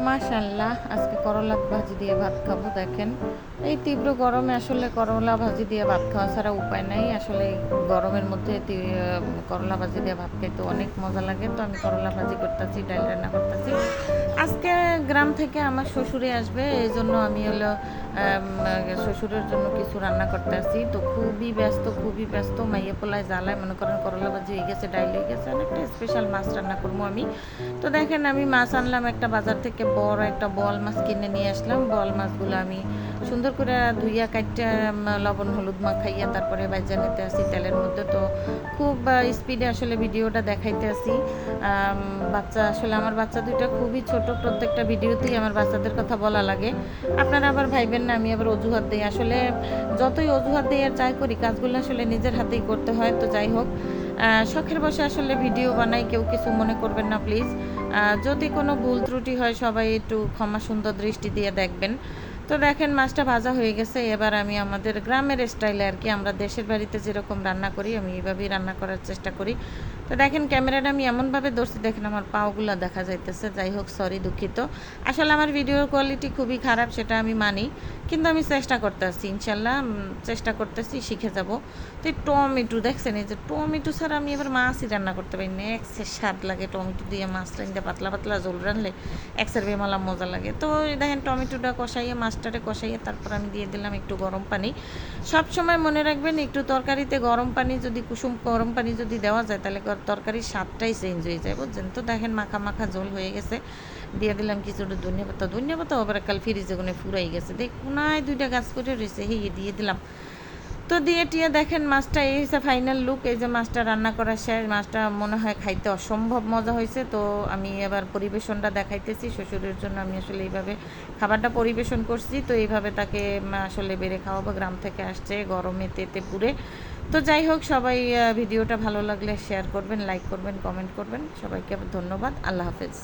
মাশাল্লাহ আজকে করলা ভাজি দিয়ে ভাত খাবো। দেখেন এই তীব্র গরমে আসলে করলা ভাজি দিয়ে ভাত খাওয়া ছাড়া উপায় নাই। আসলে এই গরমের মধ্যে করলা ভাজি দিয়ে ভাত খাইতে অনেক মজা লাগে। তো আমি করলা ভাজি করতেছি, ডাল রান্না করতেছি। আজকে গ্রাম থেকে আমার শ্বশুরে আসবে, এই জন্য আমি হলো শ্বশুরের জন্য কিছু রান্না করতে আসি। তো খুবই ব্যস্ত মাইয়ে পোলায় জ্বালায়, মনে করেন করলা ভাজি হয়ে গেছে, ডাইল হয়ে গেছে, অনেকটা স্পেশাল মাছ রান্না করবো আমি। তো দেখেন আমি মাছ আনলাম, একটা বাজার থেকে বড় একটা বোয়াল মাছ কিনে নিয়ে আসলাম। বোয়াল মাছগুলো আমি সুন্দর করে ধুইয়া কাইটা লবণ হলুদ মাখাইয়া তারপরে বাইজা নিতে আসি তেলের মধ্যে। তো খুব স্পিডে আসলে ভিডিওটা দেখাইতে আসি। বাচ্চা আসলে আমার বাচ্চা দুইটা খুবই ছোট, প্রত্যেকটা ভিডিওতেই আমার বাচ্চাদের কথা বলা লাগে। আপনারা আবার ভাইবেন না আমি আবার অজুহাত দিই। আসলে যতই অজুহাত দিই আর চাই করি, কাজগুলো আসলে নিজের হাতেই করতে হয়। তো যাই হোক, শখের বসে আসলে ভিডিও বানাই, কেউ কিছু মনে করবেন না প্লিজ। যদি কোনো ভুল ত্রুটি হয় সবাই একটু ক্ষমা সুন্দর দৃষ্টি দিয়ে দেখবেন। তো দেখেন মাছটা ভাজা হয়ে গেছে। এবার আমি আমাদের গ্রামের স্টাইলে আর কি, আমরা দেশের বাড়িতে যেরকম রান্না করি আমি এইভাবেই রান্না করার চেষ্টা করি। তো দেখেন ক্যামেরাটা আমি এমনভাবে ধরছি, দেখেন আমার পাওগুলো দেখা যাইতেছে। যাই হোক, সরি, দুঃখিত। আসলে আমার ভিডিওর কোয়ালিটি খুবই খারাপ, সেটা আমি মানি, কিন্তু আমি চেষ্টা করতেছি, ইনশাল্লাহ চেষ্টা করতেছি, শিখে যাব। তো এই টমেটো দেখছেন, এই যে টমেটো ছাড়া আমি এবার মাছই রান্না করতে পারি না। এক্সের স্বাদ লাগে টমেটো দিয়ে মাছ রান্না, পাতলা পাতলা ঝোল রানলে এক্সের বেমালা মজা লাগে। তো দেখেন টমেটোটা কষাইয়ে, মাছটারে কষাইয়ে তারপর আমি দিয়ে দিলাম একটু গরম পানি। সব সময় মনে রাখবেন, একটু তরকারিতে গরম পানি যদি, কুসুম গরম পানি যদি দেওয়া যায় তাহলে তরকারির স্বাদটাই চেঞ্জ হয়ে যায়, বুঝছেন। তো দেখেন মাখা মাখা ঝোল হয়ে গেছে, দিয়ে দিলাম কিছুটা ধনিয়া পাতা আবার কাল ফ্রিজে গুনে ফুরাই গেছে, দেখ কোনায় দুইটা গাছ করে রয়েছে, হেয়ে দিয়ে দিলাম। তো দিয়ে টিয়ে দেখেন মাছটা, এই হচ্ছে ফাইনাল লুক। এই যে মাছটা রান্না করা শেষ, মাছটা মনে হয় খাইতে অসম্ভব মজা হয়েছে। তো আমি এবার পরিবেশনটা দেখাইতেছি। শ্বশুরের জন্য আমি আসলে এইভাবে খাবারটা পরিবেশন করছি। তো এইভাবে তাকে আসলে বেড়ে খাওয়াবো, গ্রাম থেকে আসছে, গরমে তেতে পুড়ে। তো যাই হোক, সবাই ভিডিওটা ভালো লাগলে শেয়ার করবেন, লাইক করবেন, কমেন্ট করবেন। সবাইকে ধন্যবাদ, আল্লাহ হাফেজ।